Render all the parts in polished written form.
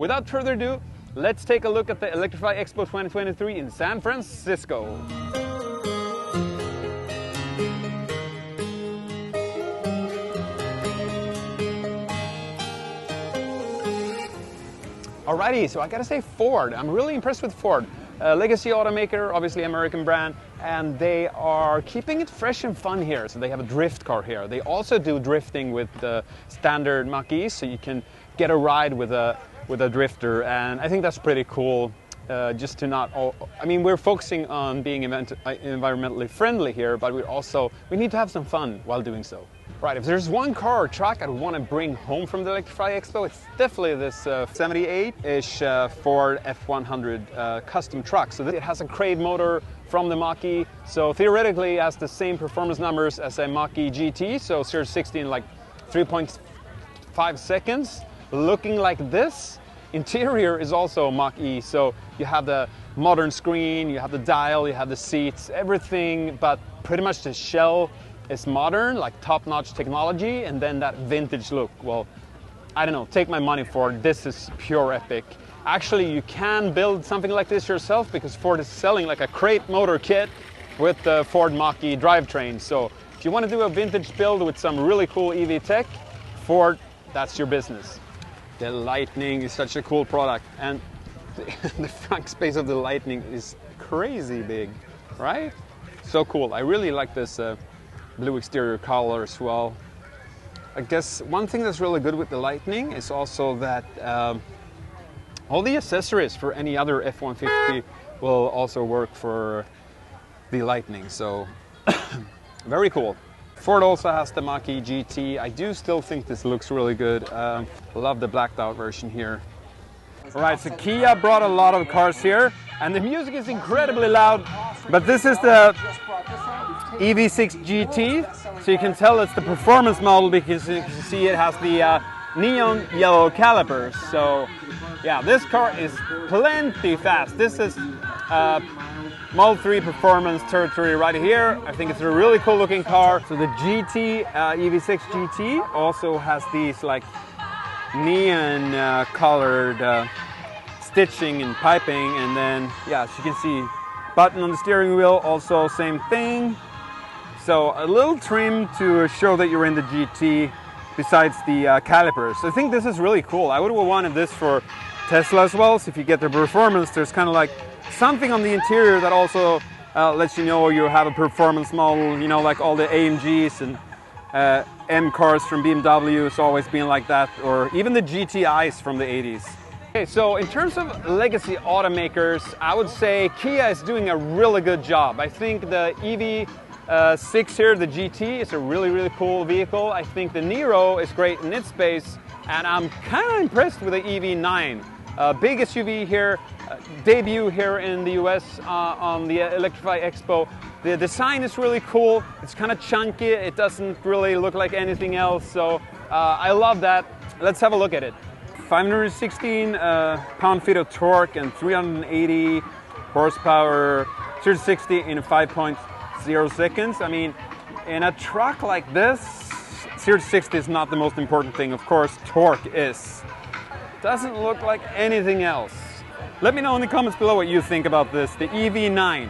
Without further ado, let's take a look at the Electrify Expo 2023 in San Francisco. Alrighty, so I gotta say Ford. I'm really impressed with Ford. Legacy automaker, obviously American brand, and they are keeping it fresh and fun here. So they have a drift car here. They also do drifting with the standard mach-e, so you can get a ride with a drifter, and I think that's pretty cool. Just to not, I mean, we're focusing on being environmentally friendly here, but we need to have some fun while doing so. Right, if there's one car or truck I would want to bring home from the Electrify Expo, it's definitely this 78-ish Ford F100 custom truck. So it has a crate motor from the mach-e, so theoretically it has the same performance numbers as a mach-e GT, so 0 to 60 in like 3.5 seconds. Looking like this. Interior is also mach-e, so you have the modern screen, you have the dial, you have the seats, everything, but pretty much the shell is modern, like top-notch technology, and then that vintage look. Well, I don't know, take my money for it. This is pure epic. Actually, you can build something like this yourself because Ford is selling like a crate motor kit with the Ford mach-e drivetrain. So if you want to do a vintage build with some really cool EV tech, Ford, that's your business. The Lightning is such a cool product, and the front space of the Lightning is crazy big, right? So cool. I really like this blue exterior color as well. I guess one thing that's really good with the Lightning is also that all the accessories for any other F-150 will also work for the Lightning, so very cool. Ford also has the mach-e GT. I do still think this looks really good. Love the blacked out version here. All right, so Kia brought a lot of cars here, and the music is incredibly loud, but this is the EV6 GT, so you can tell it's the performance model because you can see it has the neon yellow calipers. So yeah, this car is plenty fast. This is Model 3 performance territory right here. I think it's a really cool looking car. So the GT, EV6 GT also has these like neon colored stitching and piping, and then yeah, as you can see, button on the steering wheel, also same thing. So a little trim to show that you're in the GT besides the calipers. So I think this is really cool. I would have wanted this for Tesla as well. So if you get the performance, there's kind of like something on the interior that also lets you know you have a performance model, you know, like all the AMGs and M cars from BMW has always been like that, or even the GTIs from the 80s. Okay, so in terms of legacy automakers, I would say Kia is doing a really good job. I think the EV6 here, the GT, is a really cool vehicle. I think the Niro is great in its space, and I'm kind of impressed with the EV9. Big SUV here, debut here in the US on the Electrify Expo. The design is really cool. It's kind of chunky. It doesn't really look like anything else. So I love that. Let's have a look at it. 516 pound-feet of torque and 380 horsepower, 0 to 60 in 5.0 seconds. I mean, in a truck like this, 0 to 60 is not the most important thing. Of course, torque is. Doesn't look like anything else. Let me know in the comments below what you think about this, the EV9.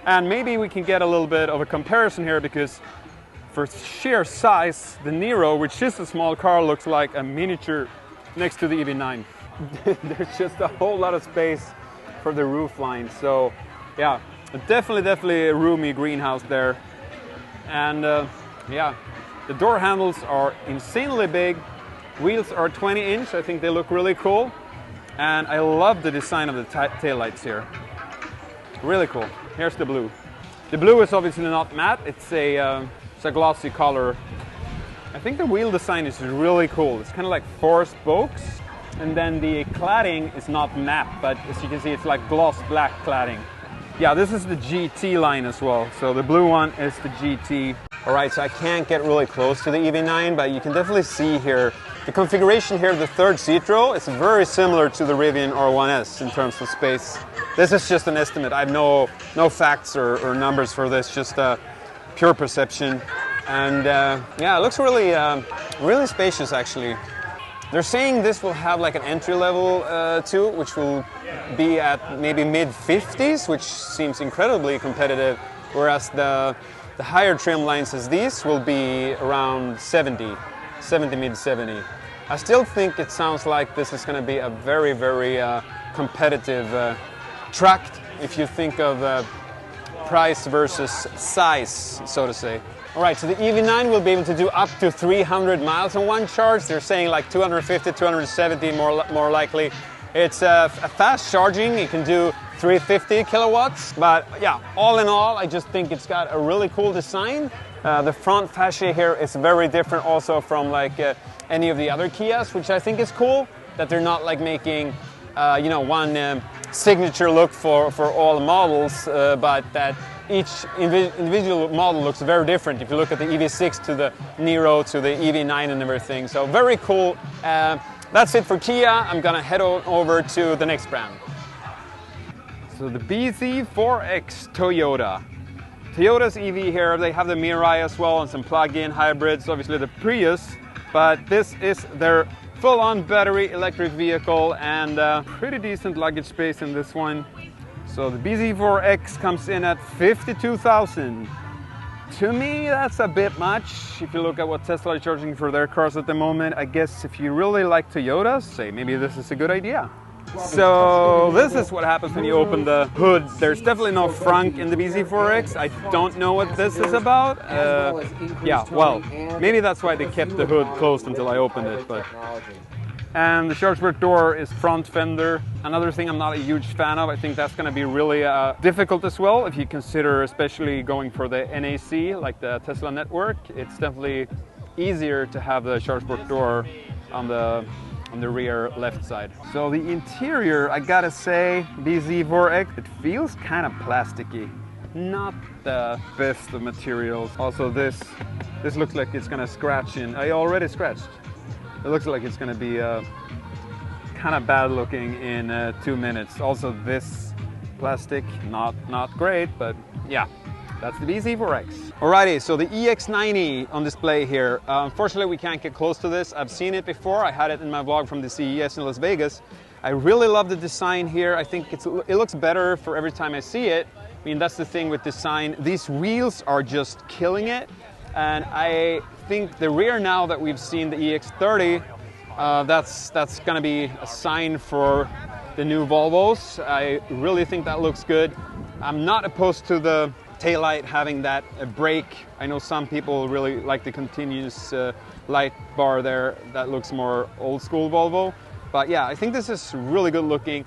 And maybe we can get a little bit of a comparison here, because for sheer size, the Niro, which is a small car, looks like a miniature next to the EV9. There's just a whole lot of space for the roof line. So yeah, definitely a roomy greenhouse there. And yeah, the door handles are insanely big. Wheels are 20-inch. I think they look really cool. And I love the design of the taillights here. Really cool. Here's the blue. The blue is obviously not matte. It's a glossy color. I think the wheel design is really cool. It's kind of like four spokes. And then the cladding is not matte, but as you can see, it's like gloss black cladding. Yeah, this is the GT line as well. So the blue one is the GT. All right, so I can't get really close to the EV9, but you can definitely see here the configuration here of the third seat row is very similar to the Rivian R1S in terms of space. This is just an estimate. I have no facts or numbers for this, just pure perception. And yeah, it looks really, really spacious actually. They're saying this will have like an entry level too, which will be at maybe mid-50s, which seems incredibly competitive, whereas the higher trim lines as these will be around 70, mid-70. I still think it sounds like this is going to be a very, very competitive track if you think of price versus size, so to say. All right, so the EV9 will be able to do up to 300 miles on one charge. They're saying like 250, 270 more likely. It's a fast charging. It can do 350 kilowatts. But yeah, all in all, I just think it's got a really cool design. The front fascia here is very different also from like any of the other Kias, which I think is cool. That they're not like making, one signature look for all models, but that each individual model looks very different if you look at the EV6 to the Niro to the EV9 and everything. So very cool. That's it for Kia. I'm gonna head over to the next brand. So the bZ4X Toyota. Toyota's EV here, they have the Mirai as well and some plug-in hybrids, obviously the Prius, but this is their full-on battery electric vehicle and pretty decent luggage space in this one. So the bZ4X comes in at 52,000. To me, that's a bit much. If you look at what Tesla is charging for their cars at the moment, I guess if you really like Toyotas, say maybe this is a good idea. So this is what happens when you open the hood. There's definitely no frunk in the bZ4X. I don't know what this is about. Yeah, well, maybe that's why they kept the hood closed until I opened it. But. And the chargeport door is front fender. Another thing I'm not a huge fan of. I think that's going to be really difficult as well if you consider especially going for the NAC, like the Tesla network. It's definitely easier to have the chargeport door on the rear left side. So the interior, I gotta say, bZ4X, it feels kind of plasticky. Not the best of materials. Also this looks like it's gonna scratch in. I already scratched. It looks like it's going to be kind of bad looking in 2 minutes. Also this plastic, not great, but yeah, that's the bZ4X. Alrighty, so the EX90 on display here. Unfortunately, we can't get close to this. I've seen it before. I had it in my vlog from the CES in Las Vegas. I really love the design here. I think it looks better for every time I see it. I mean, that's the thing with design. These wheels are just killing it. And I think the rear now that we've seen the EX30, that's going to be a sign for the new Volvos. I really think that looks good. I'm not opposed to the taillight having that brake. I know some people really like the continuous light bar there. That looks more old school Volvo. But yeah, I think this is really good looking.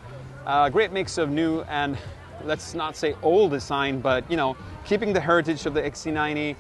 Great mix of new and, let's not say old design, but keeping the heritage of the XC90.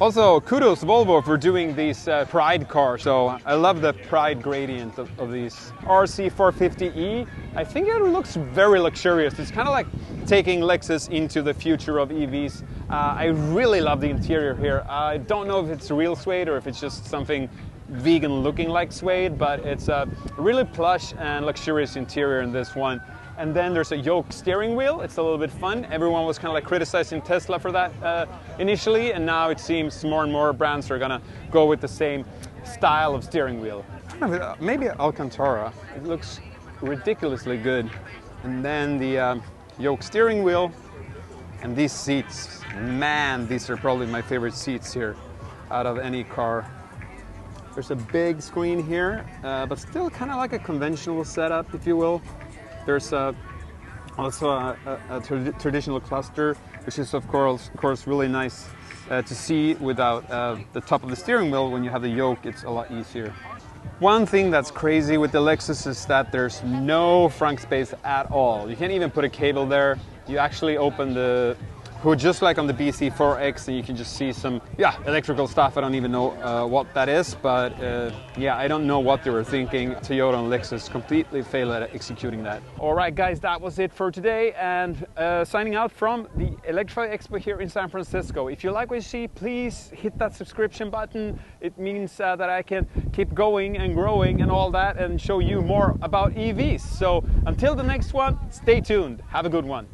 Also, kudos Volvo for doing these Pride cars. So I love the Pride gradient of these. RC450e, I think it looks very luxurious. It's kind of like taking Lexus into the future of EVs. I really love the interior here. I don't know if it's real suede or if it's just something vegan looking like suede, but it's a really plush and luxurious interior in this one. And then there's a yoke steering wheel. It's a little bit fun. Everyone was kind of like criticizing Tesla for that initially, and now it seems more and more brands are gonna go with the same style of steering wheel. Maybe Alcantara. It looks ridiculously good. And then the yoke steering wheel and these seats. Man, these are probably my favorite seats here out of any car. There's a big screen here, but still kind of like a conventional setup, if you will. There's also a traditional cluster, which is of course really nice to see without the top of the steering wheel. When you have the yoke, it's a lot easier. One thing that's crazy with the Lexus is that there's no frunk space at all. You can't even put a cable there. You actually open the hood just like on the bZ4X and you can just see some electrical stuff. I don't even know what that is, but I don't know what they were thinking. Toyota and Lexus completely failed at executing that. All right guys, that was it for today, and signing out from the Electrify Expo here in San Francisco. If you like what you see, please hit that subscription button. It means that I can keep going and growing and all that and show you more about EVs. So until the next one, stay tuned. Have a good one.